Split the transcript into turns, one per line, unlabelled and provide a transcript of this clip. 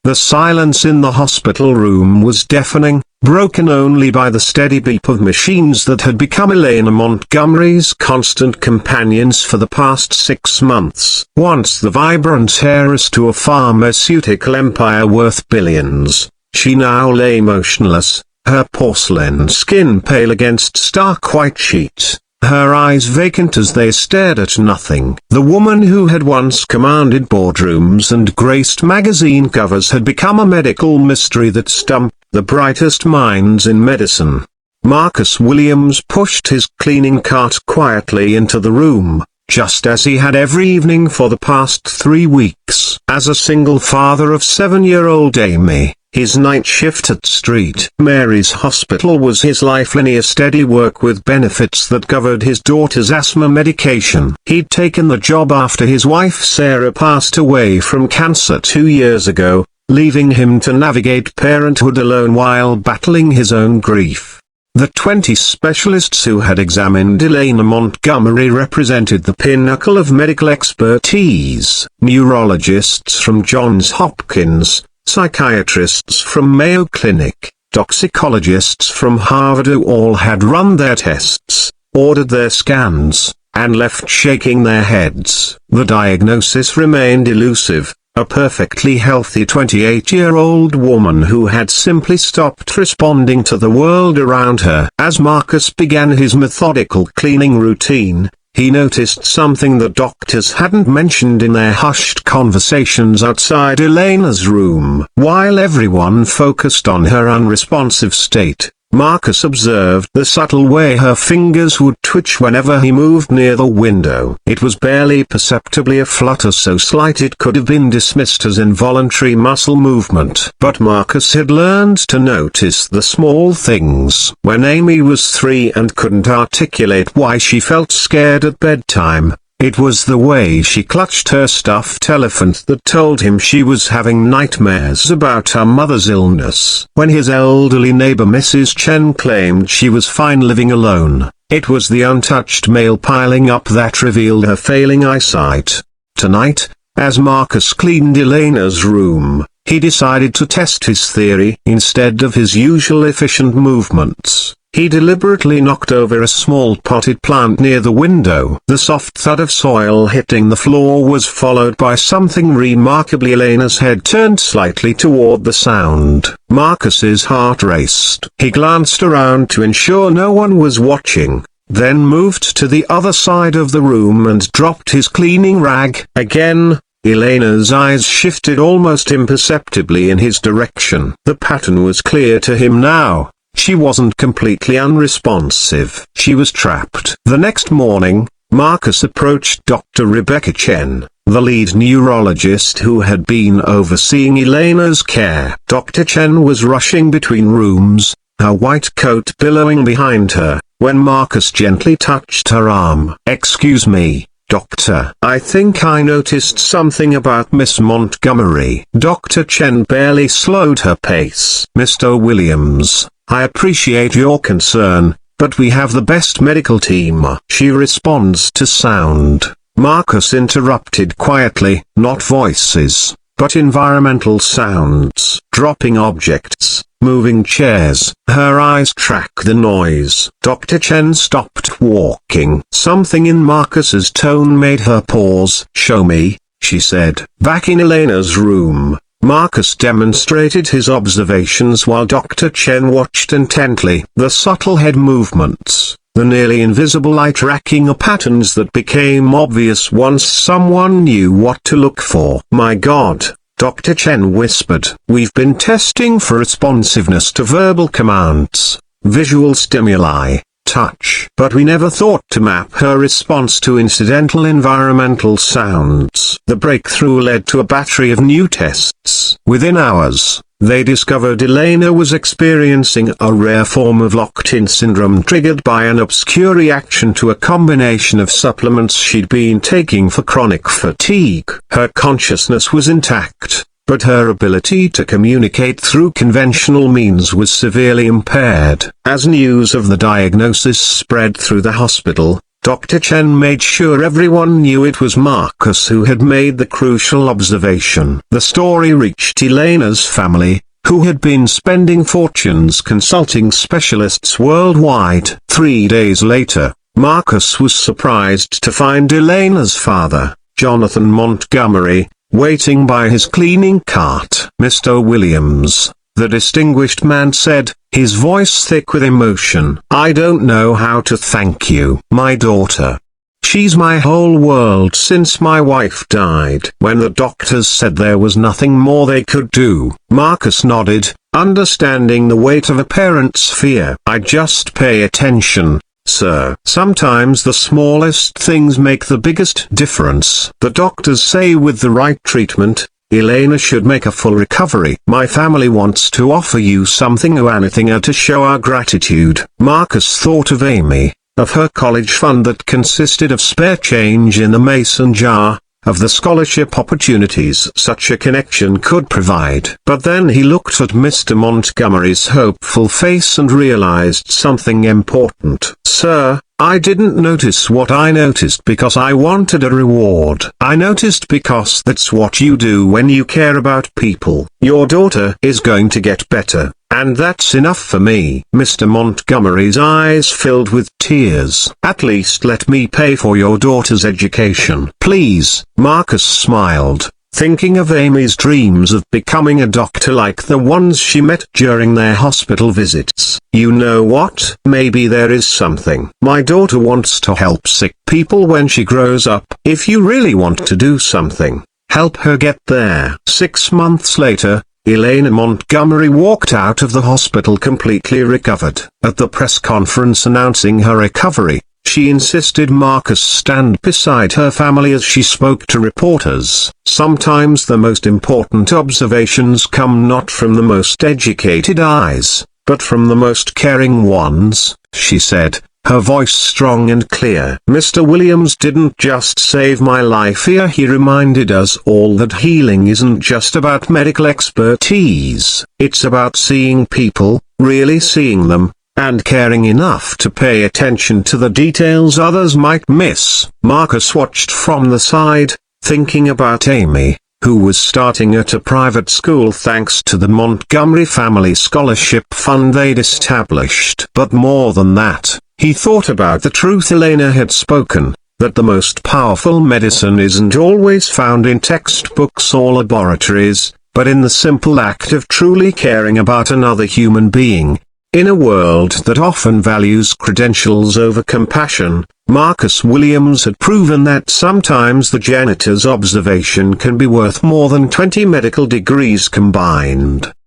The silence in the hospital room was deafening, broken only by the steady beep of machines that had become Elena Montgomery's constant companions for the past 6 months. Once the vibrant heiress to a pharmaceutical empire worth billions, she now lay motionless, her porcelain skin pale against stark white sheets, her eyes vacant as they stared at nothing. The woman who had once commanded boardrooms and graced magazine covers had become a medical mystery that stumped the brightest minds in medicine. Marcus Williams pushed his cleaning cart quietly into the room, just as he had every evening for the past 3 weeks. As a single father of 7-year-old Amy, his night shift at St. Mary's Hospital was his lifeline, a steady work with benefits that covered his daughter's asthma medication. He'd taken the job after his wife Sarah passed away from cancer 2 years ago, leaving him to navigate parenthood alone while battling his own grief. The 20 specialists who had examined Elena Montgomery represented the pinnacle of medical expertise. Neurologists from Johns Hopkins, psychiatrists from Mayo Clinic, toxicologists from Harvard who all had run their tests, ordered their scans, and left shaking their heads. The diagnosis remained elusive. A perfectly healthy 28-year-old woman who had simply stopped responding to the world around her. As Marcus began his methodical cleaning routine, he noticed something the doctors hadn't mentioned in their hushed conversations outside Elena's room. While everyone focused on her unresponsive state, Marcus observed the subtle way her fingers would twitch whenever he moved near the window. It was barely perceptibly a flutter so slight it could have been dismissed as involuntary muscle movement. But Marcus had learned to notice the small things. When Amy was 3 and couldn't articulate why she felt scared at bedtime, it was the way she clutched her stuffed elephant that told him she was having nightmares about her mother's illness. When his elderly neighbor Mrs. Chen claimed she was fine living alone, it was the untouched mail piling up that revealed her failing eyesight. Tonight, as Marcus cleaned Elena's room, he decided to test his theory. Instead of his usual efficient movements, he deliberately knocked over a small potted plant near the window. The soft thud of soil hitting the floor was followed by something remarkably. Elena's head turned slightly toward the sound. Marcus's heart raced. He glanced around to ensure no one was watching, then moved to the other side of the room and dropped his cleaning rag. Again, Elena's eyes shifted almost imperceptibly in his direction. The pattern was clear to him now. She wasn't completely unresponsive. She was trapped. The next morning, Marcus approached Dr. Rebecca Chen, the lead neurologist who had been overseeing Elena's care. Dr. Chen was rushing between rooms, her white coat billowing behind her, when Marcus gently touched her arm. "Excuse me, Doctor. I think I noticed something about Miss Montgomery." Dr. Chen barely slowed her pace. "Mr. Williams, I appreciate your concern, but we have the best medical team. She responds to sound." Marcus interrupted quietly. "Not voices, but environmental sounds. Dropping objects, moving chairs." Her eyes tracked the noise. Dr. Chen stopped walking. Something in Marcus's tone made her pause. "Show me," she said. Back in Elena's room, Marcus demonstrated his observations while Dr. Chen watched intently. The subtle head movements, the nearly invisible eye tracking are patterns that became obvious once someone knew what to look for. "My God," Dr. Chen whispered. "We've been testing for responsiveness to verbal commands, visual stimuli, touch. But we never thought to map her response to incidental environmental sounds." The breakthrough led to a battery of new tests. Within hours, they discovered Elena was experiencing a rare form of locked-in syndrome triggered by an obscure reaction to a combination of supplements she'd been taking for chronic fatigue. Her consciousness was intact, but her ability to communicate through conventional means was severely impaired. As news of the diagnosis spread through the hospital, Dr. Chen made sure everyone knew it was Marcus who had made the crucial observation. The story reached Elena's family, who had been spending fortunes consulting specialists worldwide. 3 days later, Marcus was surprised to find Elena's father, Jonathan Montgomery, waiting by his cleaning cart. "Mr. Williams," the distinguished man said, his voice thick with emotion, "I don't know how to thank you. My daughter. She's my whole world since my wife died." When the doctors said there was nothing more they could do, Marcus nodded, understanding the weight of a parent's fear. "I just pay attention, sir. Sometimes the smallest things make the biggest difference. The doctors say with the right treatment, Elena should make a full recovery. My family wants to offer you something or anything to show our gratitude." Marcus thought of Amy, of her college fund that consisted of spare change in a mason jar, of the scholarship opportunities such a connection could provide. But then he looked at Mr. Montgomery's hopeful face and realized something important. "Sir, I didn't notice what I noticed because I wanted a reward. I noticed because that's what you do when you care about people. Your daughter is going to get better, and that's enough for me." Mr. Montgomery's eyes filled with tears. "At least let me pay for your daughter's education, please." Marcus smiled, thinking of Amy's dreams of becoming a doctor like the ones she met during their hospital visits. "You know what? Maybe there is something. My daughter wants to help sick people when she grows up. If you really want to do something, help her get there." 6 months later, Elena Montgomery walked out of the hospital completely recovered. At the press conference announcing her recovery, she insisted Marcus stand beside her family as she spoke to reporters. "Sometimes the most important observations come not from the most educated eyes, but from the most caring ones," she said, her voice strong and clear. "Mr. Williams didn't just save my life here. He reminded us all that healing isn't just about medical expertise. It's about seeing people, really seeing them, and caring enough to pay attention to the details others might miss." Marcus watched from the side, thinking about Amy, who was starting at a private school thanks to the Montgomery family scholarship fund they'd established. But more than that, he thought about the truth Elena had spoken, that the most powerful medicine isn't always found in textbooks or laboratories, but in the simple act of truly caring about another human being. In a world that often values credentials over compassion, Marcus Williams had proven that sometimes the janitor's observation can be worth more than 20 medical degrees combined.